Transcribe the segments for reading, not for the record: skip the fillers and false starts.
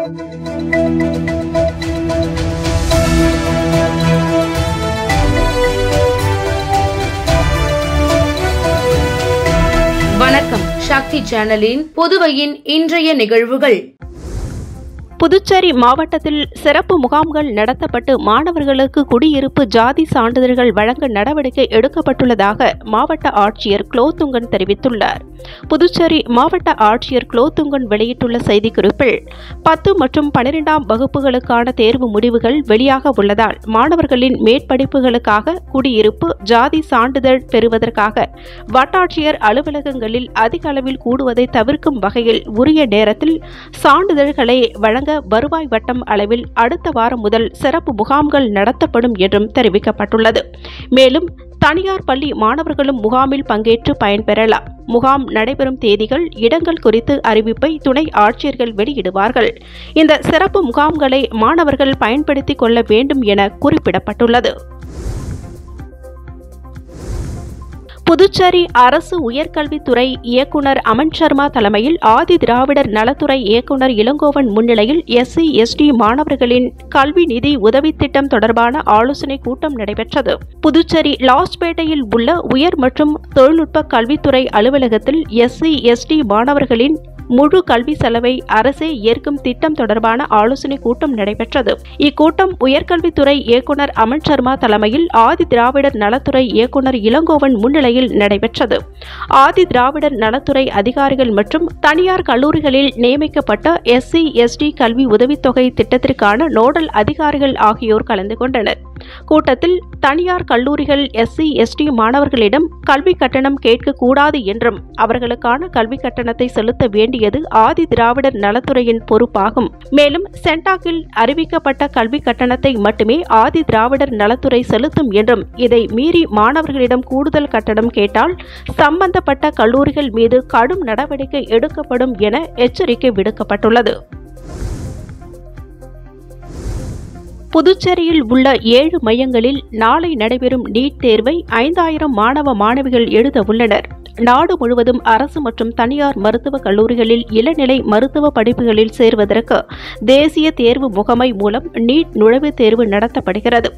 வணக்கம். சக்தி சேனலின் புதுவையின் இன்றைய நிகழ்வுகள். புதுச்சேரி மாவட்டத்தில் சிறப்பு முகாம்கள் நடத்தப்பட்டு மாணவர்களுக்கு குடியிருப்பு ஜாதி சான்றிதழ்கள் வழங்க நடவடிக்கை எடுக்கப்பட்டுள்ளதாக மாவட்ட ஆட்சியர் குலோத்துங்கன் தெரிவித்துள்ளார். புதுச்சேரி மாவட்ட ஆட்சியர் குலோத்துங்கன் வெளியிட்டுள்ள செய்திக்குறிப்பில் 10 மற்றும் 12ஆம் வகுப்புகளுக்கான தேர்வு முடிவுகள் வெளியாக உள்ளதால் மாணவர்களின் மேற்படிப்புகளுக்காக குடியிருப்பு ஜாதி சான்றிதழ் பெறுவதற்காக வட்டாட்சியர் அலுவலகங்களில் அதிக அளவில் கூடுவதை தவிர்க்கும் வகையில் உரிய நேரத்தில் சான்றிதழ்களை வழங்க வருவாய் வட்டம் அளவில் அடுத்த வாரம் முதல் சிறப்பு முகாம்கள் நடத்தப்படும் என்றும் தெரிவிக்கப்பட்டுள்ளது. மேலும் தனியார் பள்ளி மாணவர்களும் முகாமில் பங்கேற்று பயன்பெறலாம். முகாம் நடைபெறும் தேதிகள், இடங்கள் குறித்து அறிவிப்பை துணை ஆட்சியர்கள் வெளியிடுவார்கள். இந்த சிறப்பு முகாம்களை மாணவர்கள் பயன்படுத்திக் கொள்ள வேண்டும் என குறிப்பிடப்பட்டுள்ளது. புதுச்சேரி அரசு உயர்கல்வித்துறை இயக்குநர் அமன் சர்மா தலைமையில் ஆதி திராவிடர் நலத்துறை இயக்குநர் இளங்கோவன் முன்னிலையில் SC/ST மாணவர்களின் கல்வி நிதி உதவி திட்டம் தொடர்பான ஆலோசனை கூட்டம் நடைபெற்றது. புதுச்சேரி லாஸ்பேட்டையில் உள்ள உயர் மற்றும் தொழில்நுட்ப கல்வித்துறை அலுவலகத்தில் SC/ST மாணவர்களின் முழு கல்வி செலவை அரசே ஏற்கும் திட்டம் தொடர்பான ஆலோசனை கூட்டம் நடைபெற்றது. இக்கூட்டம் உயர்கல்வித்துறை இயக்குநர் அமன் சர்மா தலைமையில் ஆதி திராவிடர் நலத்துறை இயக்குநர் இளங்கோவன் முன்னிலையில் நடைபெற்றது. ஆதி திராவிடர் நலத்துறை அதிகாரிகள் மற்றும் தனியார் கல்லூரிகளில் நியமிக்கப்பட்ட SC/ST கல்வி உதவித்தொகை திட்டத்திற்கான நோடல் அதிகாரிகள் ஆகியோர் கலந்து கொண்டனர். கூட்டத்தில் தனியார் கல்லூரிகள் SC/ST மாணவர்களிடம் கல்வி கட்டணம் கேட்கக்கூடாது என்றும் அவர்களுக்கான கல்வி கட்டணத்தை செலுத்த வேண்டியது ஆதி திராவிடர் நலத்துறையின் பொறுப்பாகும். மேலும் சென்டாக்கில் அறிவிக்கப்பட்ட கல்வி கட்டணத்தை மட்டுமே ஆதி திராவிடர் நலத்துறை செலுத்தும் என்றும் இதை மீறி மாணவர்களிடம் கூடுதல் கட்டணம் கேட்டால் சம்பந்தப்பட்ட கல்லூரிகள் மீது கடும் நடவடிக்கை எடுக்கப்படும் என எச்சரிக்கை விடுக்கப்பட்டுள்ளது. புதுச்சேரியில் உள்ள 7 மையங்களில் நாளை நடைபெறும் நீட் தேர்வை 5000 மாணவ மாணவிகள் எழுத உள்ளனர். நாடு முழுவதும் அரசு மற்றும் தனியார் மருத்துவக் கல்லூரிகளில் இளநிலை மருத்துவ படிப்புகளில் சேர்வதற்கு தேசிய தேர்வு முகமை மூலம் நீட் நுழைவுத் தேர்வு நடத்தப்படுகிறது.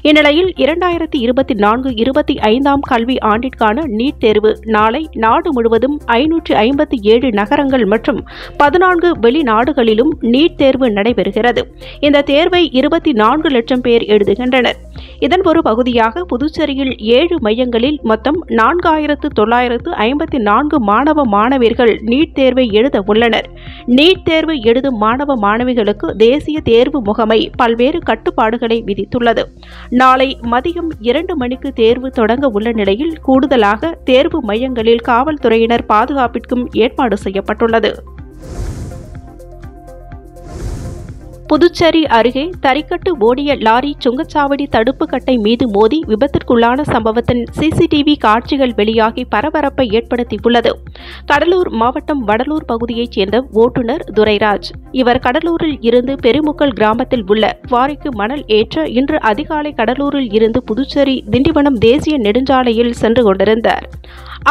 இந்நிலையில் 2024-25ஆம் கல்வி ஆண்டிற்கான நீட் தேர்வு நாளை நாடு முழுவதும் 557 நகரங்கள் மற்றும் 14 வெளிநாடுகளிலும் நீட் தேர்வு நடைபெறுகிறது. இந்த தேர்வை 24 லட்சம் பேர் எழுதுகின்றனர். இதன் ஒரு பகுதியாக புதுச்சேரியில் 7 மையங்களில் மொத்தம் 4954 மாணவ மாணவியர்கள் நீட் தேர்வை எழுத உள்ளனர். நீட் தேர்வு எழுதும் மாணவ மாணவிகளுக்கு தேசிய தேர்வு முகமை பல்வேறு கட்டுப்பாடுகளை விதித்துள்ளது. நாளை மதியம் 2 மணிக்கு தேர்வு தொடங்க உள்ள நிலையில் கூடுதலாக தேர்வு மையங்களில் காவல்துறையினர் பாதுகாப்பிற்கும் ஏற்பாடு செய்யப்பட்டுள்ளது. புதுச்சேரி அருகே தறிக்கட்டு ஓடிய லாரி சுங்கச்சாவடி தடுப்பு கட்டை மீது மோதி விபத்திற்குள்ளான சம்பவத்தின் CCTV காட்சிகள் வெளியாகி பரபரப்பை ஏற்படுத்தியுள்ளது. கடலூர் மாவட்டம் வடலூர் பகுதியைச் சேர்ந்த ஓட்டுநர் துரைராஜ். இவர் கடலூரில் இருந்து பெருமுக்கல் கிராமத்தில் உள்ள குவாரிக்கு மணல் ஏற்ற இன்று அதிகாலை கடலூரில் இருந்து புதுச்சேரி திண்டிவனம் தேசிய நெடுஞ்சாலையில் சென்று கொண்டிருந்தார்.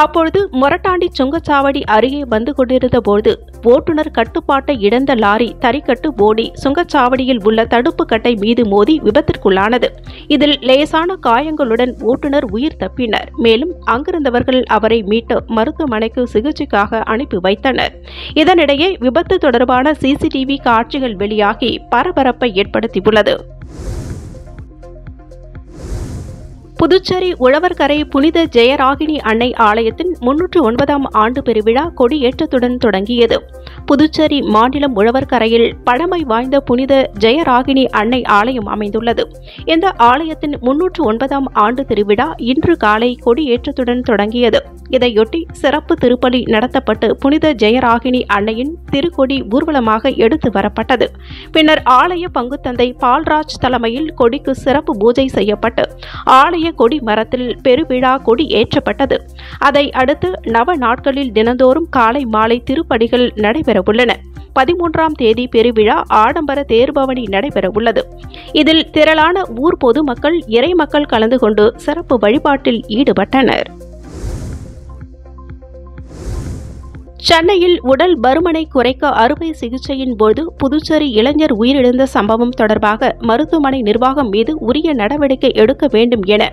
அப்பொழுது மொரட்டாண்டி சுங்கச்சாவடி அருகே வந்து கொண்டிருந்தபோது ஓட்டுநர் கட்டுப்பாட்டை இழந்த லாரி தறிக்கட்டு ஓடி சுங்கச்சாவடியில் உள்ள தடுப்பு கட்டை மீது மோதி விபத்திற்குள்ளானது. இதில் லேசான காயங்களுடன் ஓட்டுநர் உயிர் தப்பினார். மேலும் அங்கிருந்தவர்கள் அவரை மீட்டு மருத்துவமனைக்கு சிகிச்சைக்காக அனுப்பி வைத்தனர். இதனிடையே விபத்து தொடர்பான CCTV காட்சிகள் வெளியாகி பரபரப்பை ஏற்படுத்தியுள்ளது. புதுச்சேரி உழவர்கரை புனித ஜெயராகினி அன்னை ஆலயத்தின் 309ஆம் ஆண்டு பெருவிழா கொடியேற்றத்துடன் தொடங்கியது. புதுச்சேரி மாநிலம் உழவர்கரையில் பழமை வாய்ந்த புனித ஜெயராகினி அன்னை ஆலயம் அமைந்துள்ளது. இந்த ஆலயத்தின் 309ஆம் ஆண்டு திருவிழா இன்று காலை கொடியேற்றத்துடன் தொடங்கியது. இதையொட்டி சிறப்பு திருப்பலி நடத்தப்பட்டு புனித ஜெயராகினி அன்னையின் திருக்கொடி ஊர்வலமாக எடுத்து வரப்பட்டது. பின்னர் ஆலய பங்குத்தந்தை பால்ராஜ் தலைமையில் கொடிக்கு சிறப்பு பூஜை செய்யப்பட்டு ஆலய கொடி மரத்தில் பெருவிழா கொடி ஏற்றப்பட்டது. அதை அடுத்து நவ நாட்களில் தினந்தோறும் காலை மாலை திருப்படிகள் நடைபெறவுள்ளன. 13ஆம் தேதி பெருவிழா ஆடம்பர தேர்பவனி நடைபெறவுள்ளது. இதில் திரளான ஊர் பொதுமக்கள் இறைமக்கள் கலந்து கொண்டு சிறப்பு வழிபாட்டில் ஈடுபட்டனர். சென்னையில் உடல் பருமனை குறைக்க அறுவை சிகிச்சையின் போது புதுச்சேரி இளைஞர் உயிரிழந்த சம்பவம் தொடர்பாக மருத்துவமனை நிர்வாகம் மீது உரிய நடவடிக்கை எடுக்க வேண்டும் என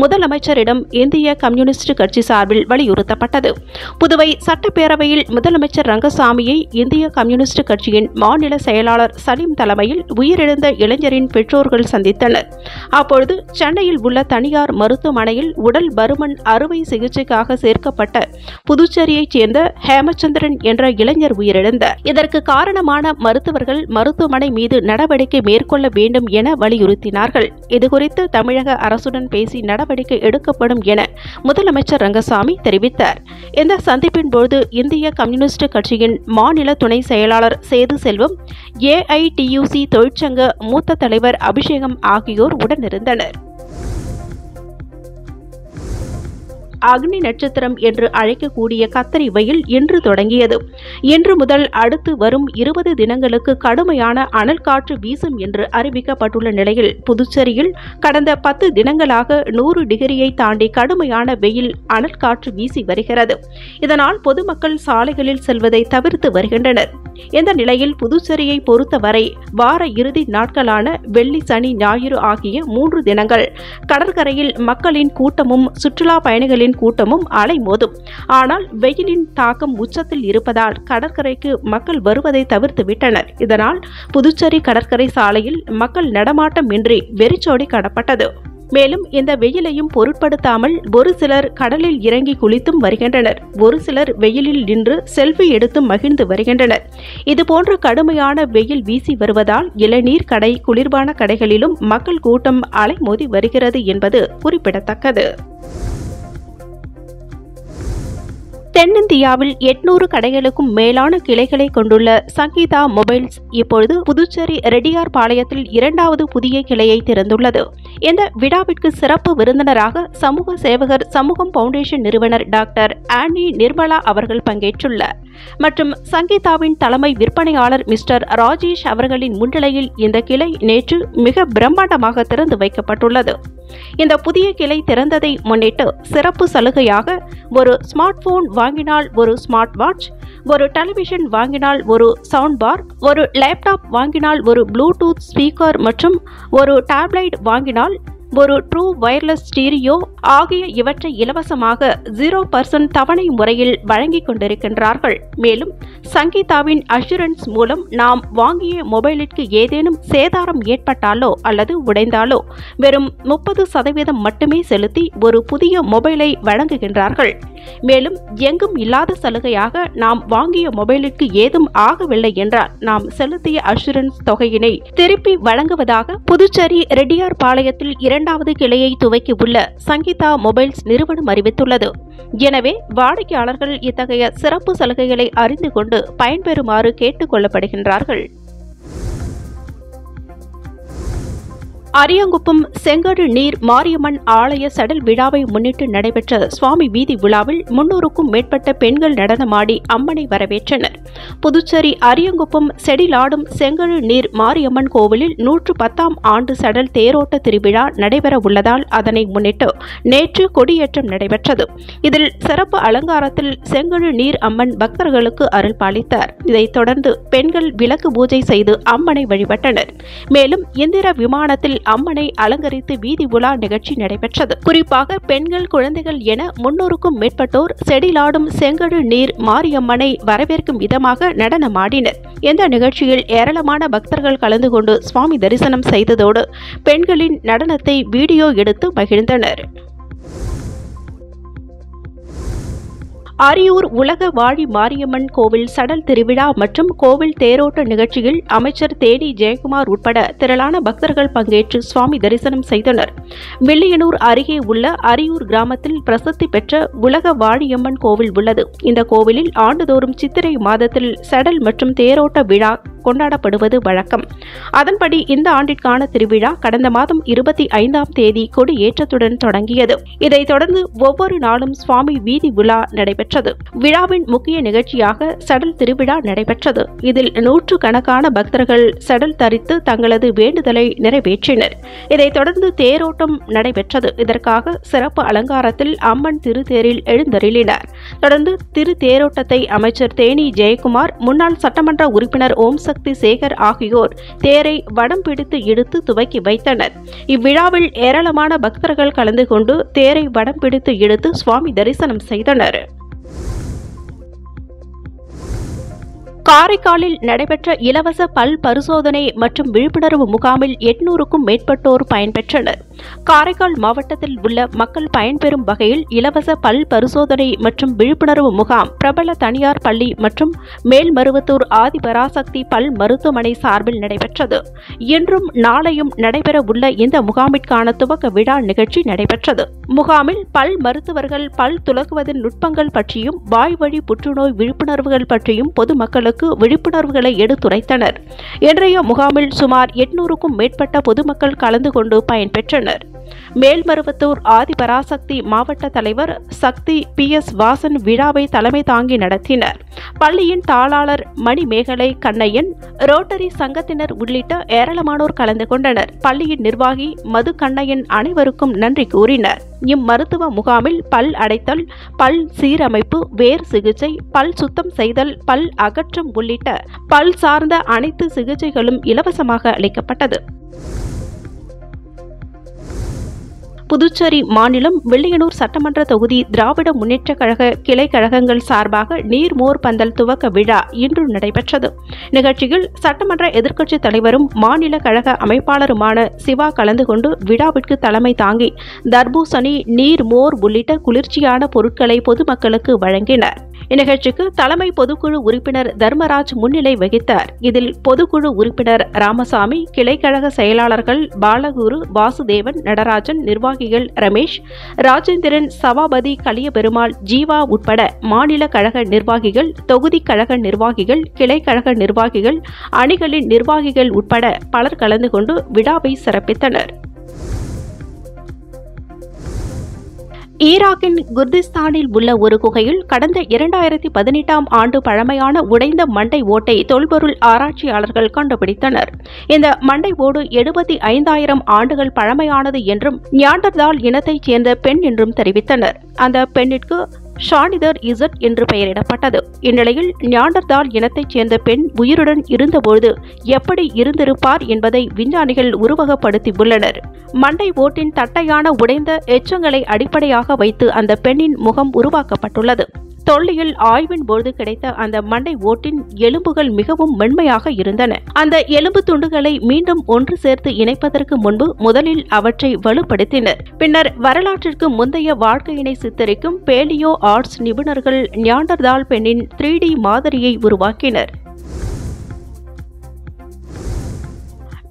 முதலமைச்சரிடம் இந்திய கம்யூனிஸ்ட் கட்சி சார்பில் வலியுறுத்தப்பட்டது. புதுவை சட்டப்பேரவையில் முதலமைச்சர் ரங்கசாமியை இந்திய கம்யூனிஸ்ட் கட்சியின் மாநில செயலாளர் சலீம் தலைமையில் உயிரிழந்த இளைஞரின் பெற்றோர்கள் சந்தித்தனர். அப்பொழுது சென்னையில் உள்ள தனியார் மருத்துவமனையில் உடல் பருமன் அறுவை சிகிச்சைக்காக சேர்க்கப்பட்ட புதுச்சேரியைச் சேர்ந்த ஹேமச்சந்திரன் என்ற இளைஞர் உயிரிழந்தார். இதற்கு காரணமான மருத்துவர்கள் மருத்துவமனை மீது நடவடிக்கை மேற்கொள்ள வேண்டும் என வலியுறுத்தினார்கள். இதுகுறித்து தமிழக அரசுடன் பேசி நடவடிக்கை எடுக்கப்படும் என முதலமைச்சர் ரங்கசாமி தெரிவித்தார். இந்த சந்திப்பின் போது இந்திய கம்யூனிஸ்ட் கட்சியின் மாநில துணை செயலாளர் சேது செல்வம், AITUC தொழிற்சங்க மூத்த தலைவர் அபிஷேகம் ஆகியோர் உடனிருந்தனர். அக்னி நட்சத்திரம் என்று அழைக்கக்கூடிய கத்தரி வெயில் இன்று தொடங்கியது. இன்று முதல் அடுத்து வரும் 20 தினங்களுக்கு கடுமையான அனல் காற்று வீசும் என்று அறிவிக்கப்பட்டுள்ள நிலையில் புதுச்சேரியில் கடந்த 10 தினங்களாக 100 டிகிரியை தாண்டி கடுமையான வெயில் அனல் காற்று வீசி வருகிறது. இதனால் பொதுமக்கள் சாலைகளில் செல்வதை தவிர்த்து வருகின்றனர். இந்த நிலையில் புதுச்சேரியை பொறுத்தவரை வார இறுதி நாட்களான வெள்ளி, சனி, ஞாயிறு ஆகிய 3 தினங்கள் கடற்கரையில் மக்களின் கூட்டமும் சுற்றுலா பயணிகளின் கூட்டமும் அலைமோதும். ஆனால் வெயிலின் தாக்கம் உச்சத்தில் இருப்பதால் கடற்கரைக்கு மக்கள் வருவதை தவிர்த்து விட்டனர். இதனால் புதுச்சேரி கடற்கரை சாலையில் மக்கள் நடமாட்டம் இன்றி வெறிச்சோடி காணப்பட்டது. மேலும் இந்த வெயிலையும் பொருட்படுத்தாமல் ஒரு சிலர் கடலில் இறங்கி குளித்தும் வருகின்றனர். ஒரு சிலர் வெயிலில் நின்று செல்ஃபி எடுத்து மகிழ்ந்து வருகின்றனர். இதுபோன்ற கடுமையான வெயில் வீசி வருவதால் இளநீர் கடை, குளிர்பான கடைகளிலும் மக்கள் கூட்டம் அலைமோதி வருகிறது என்பது குறிப்பிடத்தக்கது. தென்னிந்தியாவில் 800 கடைகளுக்கும் மேலான கிளைகளை கொண்டுள்ள சங்கீதா மொபைல்ஸ் இப்பொழுது புதுச்சேரி ரெட்டியார் பாளையத்தில் 2வது புதிய கிளையை திறந்துள்ளது. இந்த விழாவிற்கு சிறப்பு விருந்தினராக சமூக சேவகர் சமூகம் பவுண்டேஷன் நிறுவனர் டாக்டர் ஆனி நிர்மலா அவர்கள் பங்கேற்றுள்ளார். மற்றும் சங்கீதாவின் தலைமை விற்பனையாளர் மிஸ்டர் ராஜேஷ் அவர்களின் முன்னிலையில் இந்த கிளை நேற்று மிக பிரம்மாண்டமாக திறந்து வைக்கப்பட்டுள்ளது. இந்த புதிய கிளை திறந்ததை முன்னிட்டு சிறப்பு சலுகையாக ஒரு ஸ்மார்ட் போன் வாங்கினால் ஒரு ஸ்மார்ட் வாட்ச், ஒரு டெலிவிஷன் வாங்கினால் ஒரு சவுண்ட் பார், ஒரு லேப்டாப் வாங்கினால் ஒரு ப்ளூடூத் ஸ்பீக்கர் மற்றும் ஒரு டேப்லெட் வாங்கினால் ஒரு ட்ரூ வயர்லெஸ் ஸ்டீரியோ ஆகிய இவற்றை இலவசமாக 0% தவணை முறையில் வழங்கிக் கொண்டிருக்கின்றார்கள். மேலும் சங்கீதாவின் அஷூரன்ஸ் மூலம் நாம் வாங்கிய மொபைலிற்கு ஏதேனும் சேதாரம் ஏற்பட்டாலோ அல்லது உடைந்தாலோ வெறும் 30% மட்டுமே செலுத்தி ஒரு புதிய மொபைலை வழங்குகின்றார்கள். மேலும் எங்கும் இல்லாத சலுகையாக நாம் வாங்கிய மொபைலுக்கு ஏதும் ஆகவில்லை என்றால் நாம் செலுத்திய அஷூரன்ஸ் தொகையினை திருப்பி வழங்குவதாக புதுச்சேரி ரெட்டியார் பாளையத்தில் 2வது கிளையை துவக்கியுள்ள சங்கீதா மொபைல்ஸ் நிறுவனம் அறிவித்துள்ளது. எனவே வாடிக்கையாளர்கள் இத்தகைய சிறப்பு சலுகைகளை அறிந்து கொண்டு பயன்பெறுமாறு கேட்டுக் கொள்ளப்படுகின்றார்கள். அரியாங்குப்பம் செங்கடு நீர் மாரியம்மன் ஆலய சடல் விழாவை முன்னிட்டு நடைபெற்ற சுவாமி வீதி விழாவில் 300க்கும் மேற்பட்ட பெண்கள் நடனமாடி அம்மனை வரவேற்றனர். புதுச்சேரி அரியாங்குப்பம் செடிலாடும் செங்கடு நீர் மாரியம்மன் கோவிலில் 110ஆம் ஆண்டு சடல் தேரோட்ட திருவிழா நடைபெற உள்ளதால் அதனை முன்னிட்டு நேற்று கொடியேற்றம் நடைபெற்றது. இதில் சிறப்பு அலங்காரத்தில் செங்கடு நீர் அம்மன் பக்தர்களுக்கு அருள் பாலித்தார். இதைத் தொடர்ந்து பெண்கள் விளக்கு பூஜை செய்து அம்மனை வழிபட்டனர். மேலும் இந்திர விமானத்தில் அம்மனை அலங்கரித்து வீதி உலா நிகழ்ச்சி நடைபெற்றது. குறிப்பாக பெண்கள், குழந்தைகள் என 300க்கும் மேற்பட்டோர் செடிலாடும் செங்கடு நீர் மாரியம்மனை வரவேற்கும் விதமாக நடனமாடினர். இந்த நிகழ்ச்சியில் ஏராளமான பக்தர்கள் கலந்து கொண்டு சுவாமி தரிசனம் செய்ததோடு பெண்களின் நடனத்தை வீடியோ எடுத்து மகிழ்ந்தனர். அரியூர் உலக வாழி மாரியம்மன் கோவில் சடல் திருவிழா மற்றும் கோவில் தேரோட்ட நிகழ்ச்சியில் அமைச்சர் தேனி ஜெயக்குமார் உட்பட திரளான பக்தர்கள் பங்கேற்று சுவாமி தரிசனம் செய்தனர். வில்லியனூர் அருகே உள்ள அரியூர் கிராமத்தில் பிரசித்தி பெற்ற உலக வாழியம்மன் கோவில் உள்ளது. இந்த கோவிலில் ஆண்டுதோறும் சித்திரை மாதத்தில் சடல் மற்றும் தேரோட்ட விழா கொண்டாடப்படுவது வழக்கம். அதன்படி இந்த ஆண்டிற்கான திருவிழா கடந்த மாதம் 25ஆம் தேதி கொடியேற்றத்துடன் தொடங்கியது. இதைத் தொடர்ந்து ஒவ்வொரு நாளும் சுவாமி வீதி உலா நடைபெற்றது. விழாவின் முக்கிய நிகழ்ச்சியாக சடல் திருவிழா நடைபெற்றது. இதில் நூற்றுக்கணக்கான பக்தர்கள் சடல் தரித்து தங்களது வேண்டுதலை நிறைவேற்றினர். இதைத் தொடர்ந்து தேரோட்டம் நடைபெற்றது. இதற்காக சிறப்பு அலங்காரத்தில் அம்மன் திருத்தேரில் எழுந்தருளினார். தொடர்ந்து திருத்தேரோட்டத்தை அமைச்சர் தேனி ஜெயக்குமார், முன்னாள் சட்டமன்ற உறுப்பினர் ஓம் சக்தி சேகர் ஆகியோர் தேரை வடம் பிடித்து இழுத்து துவக்கி வைத்தனர். இவ்விழாவில் ஏராளமான பக்தர்கள் கலந்து கொண்டு தேரை வடம் பிடித்து இழுத்து சுவாமி தரிசனம் செய்தனர். காரைக்காலில் நடைபெற்ற இலவச பல் பரிசோதனை மற்றும் விழிப்புணர்வு முகாமில் 800க்கும் மேற்பட்டோர் பயன்பெற்றனர். காரைக்கால் மாவட்டத்தில் உள்ள மக்கள் பயன்பெறும் வகையில் இலவச பல் பரிசோதனை மற்றும் விழிப்புணர்வு முகாம் பிரபல தனியார் பள்ளி மற்றும் மேல்மருவத்தூர் ஆதிபராசக்தி பல் மருத்துவமனை சார்பில் நடைபெற்றது. இன்றும் நாளையும் நடைபெற உள்ள இந்த முகாமிற்கான துவக்க விழா நிகழ்ச்சி நடைபெற்றது. முகாமில் பல் மருத்துவர்கள் பல் துலக்குவதன் நுட்பங்கள் பற்றியும் வாய்வழி புற்றுநோய் விழிப்புணர்வுகள் பற்றியும் பொதுமக்களுக்கு விழிப்புணர்வுகளை எடுத்துரைத்தனர். இன்றைய முகாமில் சுமார் 800க்கும் மேற்பட்ட பொதுமக்கள் கலந்து கொண்டு பயன்பெற்றனர். மேல்மருவத்தூர் ஆதிபராசக்தி மாவட்ட தலைவர் சக்தி PS வாசன் விழாவை தலைமை தாங்கி நடத்தினர். பள்ளியின் தாளாளர் மணிமேகலை கண்ணையன், ரோட்டரி சங்கத்தினர் உள்ளிட்ட ஏராளமானோர் கலந்து கொண்டனர். பள்ளியின் நிர்வாகி மது கண்ணையன் அனைவருக்கும் நன்றி கூறினர். இம்மருத்துவ முகாமில் பல் அடைத்தல், பல் சீரமைப்பு, வேர் சிகிச்சை, பல் சுத்தம் செய்தல், பல் அகற்றம் உள்ளிட்ட பல் சார்ந்த அனைத்து சிகிச்சைகளும் இலவசமாக அளிக்கப்பட்டது. புதுச்சேரி மாநிலம் வில்லியனூர் சட்டமன்ற தொகுதி திராவிட முன்னேற்றக் கழக கிளை கழகங்கள் சார்பாக நீர்மோர் பந்தல் துவக்க விழா இன்று நடைபெற்றது. நிகழ்ச்சியில் சட்டமன்ற எதிர்க்கட்சித் தலைவரும் மாநில கழக அமைப்பாளருமான சிவா கலந்து கொண்டு விழாவிற்கு தலைமை தாங்கி தர்பூசணி, நீர்மோர் உள்ளிட்ட குளிர்ச்சியான பொருட்களை பொதுமக்களுக்கு வழங்கினார். இந்நிகழ்ச்சிக்கு தலைமை பொதுக்குழு உறுப்பினர் தர்மராஜ் முன்னிலை வகித்தார். இதில் பொதுக்குழு உறுப்பினர் ராமசாமி, கிளைக்கழக செயலாளர்கள் பாலகுரு, வாசுதேவன், நடராஜன், நிர்வாகிகள் ரமேஷ், ராஜேந்திரன், சபாபதி, கலியபெருமாள், ஜீவா உட்பட மாநில கழக நிர்வாகிகள், தொகுதி கழக நிர்வாகிகள், கிளைக்கழக நிர்வாகிகள், அணிகளின் நிர்வாகிகள் உட்பட பலர் கலந்து கொண்டு விழாவை சிறப்பித்தனர். ஈராக்கின் குர்திஸ்தானில் உள்ள ஒரு குகையில் கடந்த 2018ஆம் ஆண்டு பழமையான உடைந்த மண்டை ஓட்டை தொல்பொருள் ஆராய்ச்சியாளர்கள் கண்டுபிடித்தனர். இந்த மண்டை ஓடு 75,000 ஆண்டுகள் பழமையானது என்றும் நியாண்டர்தால் இனத்தைச் சேர்ந்த பெண் என்றும் தெரிவித்தனர். அந்த பெண்ணிற்கு ஷானிதர் இசட் என்று பெயரிடப்பட்டது. இந்நிலையில் நியாண்டர்தால் இனத்தைச் சேர்ந்த பெண் உயிருடன் இருந்தபோது எப்படி இருந்திருப்பார் என்பதை விஞ்ஞானிகள் உருவகப்படுத்தியுள்ளனர். மண்டை ஓட்டின் தட்டையான உடைந்த எச்சங்களை அடிப்படையாக வைத்து அந்த பெண்ணின் முகம் உருவாக்கப்பட்டுள்ளது. தொல்லியல் ஆய்வின் போது கிடைத்த அந்த மண்டை ஓட்டின் எலும்புகள் மிகவும் மென்மையாக இருந்தன. அந்த எலும்பு துண்டுகளை மீண்டும் ஒன்று சேர்த்து இணைப்பதற்கு முன்பு முதலில் அவற்றை வலுப்படுத்தினர். பின்னர் வரலாற்றிற்கு முந்தைய வாழ்க்கையினை சித்தரிக்கும் பேலியோ ஆர்ட்ஸ் நிபுணர்கள் நியாண்டர்தால் பெண்ணின் 3D மாதிரியை உருவாக்கினர்.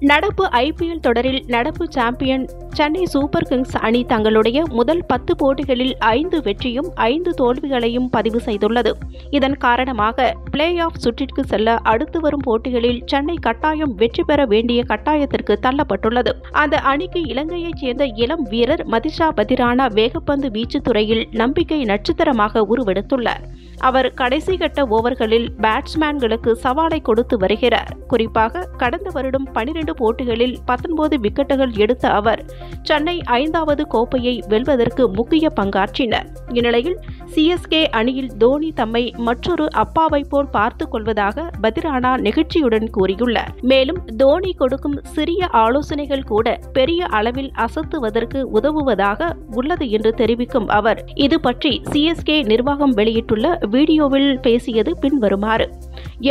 நடப்பு IPL தொடரில் நடப்பு சாம்பியன் சென்னை சூப்பர் கிங்ஸ் அணி தங்களுடைய முதல் 10 போட்டிகளில் 5 வெற்றியும் 5 தோல்விகளையும் பதிவு செய்துள்ளது. இதன் காரணமாக பிளே ஆஃப் சுற்றிற்கு செல்ல அடுத்து வரும் போட்டிகளில் சென்னை கட்டாயம் வெற்றி பெற வேண்டிய கட்டாயத்திற்கு தள்ளப்பட்டுள்ளது. அந்த அணிக்கு இலங்கையைச் சேர்ந்த இளம் வீரர் மதிஷா பதிரானா வேகப்பந்து வீச்சு துறையில் நம்பிக்கை நட்சத்திரமாக உருவெடுத்துள்ளார். அவர் கடைசி கட்ட ஓவர்களில் பேட்ஸ்மேன்களுக்கு சவாலை கொடுத்து வருகிறார். குறிப்பாக கடந்த வருடம் 12 போட்டிகளில் 19 விக்கெட்டுகள் எடுத்த அவர் சென்னை 5வது கோப்பையை வெல்வதற்கு முக்கிய பங்காற்றினார். இந்நிலையில் CSK அணியில் தோனி தம்மை மற்றொரு அப்பாவை போல் பார்த்துக் கொள்வதாக பதிரானா நெகிழ்ச்சியுடன் கூறியுள்ளார். மேலும் தோனி கொடுக்கும் சிறிய ஆலோசனைகள் கூட பெரிய அளவில் அசத்துவதற்கு உதவுவதாக உள்ளது என்று தெரிவிக்கும் அவர் இது பற்றி CSK நிர்வாகம் வெளியிட்டுள்ள வீடியோவில் பேசியது பின்வருமாறு: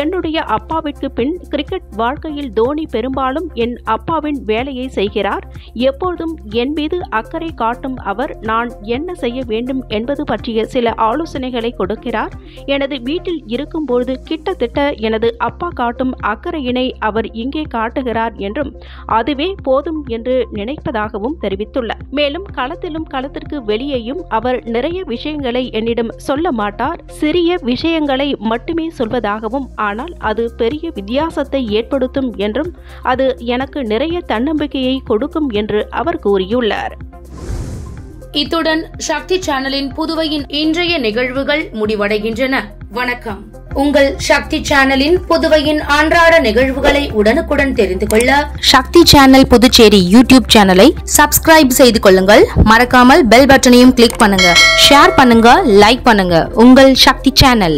என்னுடைய அப்பாவிற்கு பின் கிரிக்கெட் வாழ்க்கையில் தோனி பெரும்பாலும் என் அப்பாவின் வேலையை செய்கிறார். எப்போதும் என் மீது அக்கறை காட்டும் அவர் நான் என்ன செய்ய வேண்டும் என்பது பற்றிய சில ஆலோசனைகளை கொடுக்கிறார். எனது வீட்டில் இருக்கும்போது கிட்டத்தட்ட எனது அப்பா காட்டும் அக்கறையினை அவர் இங்கே காட்டுகிறார் என்றும் அதுவே போதும் என்று நினைப்பதாகவும் தெரிவித்துள்ளார். மேலும் களத்திலும் களத்திற்கு வெளியேயும் அவர் நிறைய விஷயங்களை என்னிடம் சொல்ல மாட்டார். சிறிய விஷயங்களை மட்டுமே சொல்வதாகவும் ஆனால் அது பெரிய வித்தியாசத்தை ஏற்படுத்தும் என்றும் அது எனக்கு நிறைய தன்னம்பிக்கையை கொடுக்கும் என்று அவர் கூறியுள்ளார். இத்துடன் சக்தி சேனலின் புதுவையின் இன்றைய நிகழ்வுகள் முடிவடைகின்றன. வணக்கம். உங்கள் சக்தி சேனலின் புதுவையின் அன்றாட நிகழ்வுகளை உடனுக்குடன் தெரிந்து கொள்ள சக்தி சேனல் புதுச்சேரி யூடியூப் சேனலை சப்ஸ்கிரைப் செய்து கொள்ளுங்கள். மறக்காமல் பெல் பட்டனையும் கிளிக் பண்ணுங்க, ஷேர் பண்ணுங்க, லைக் பண்ணுங்க. உங்கள் சக்தி சேனல்.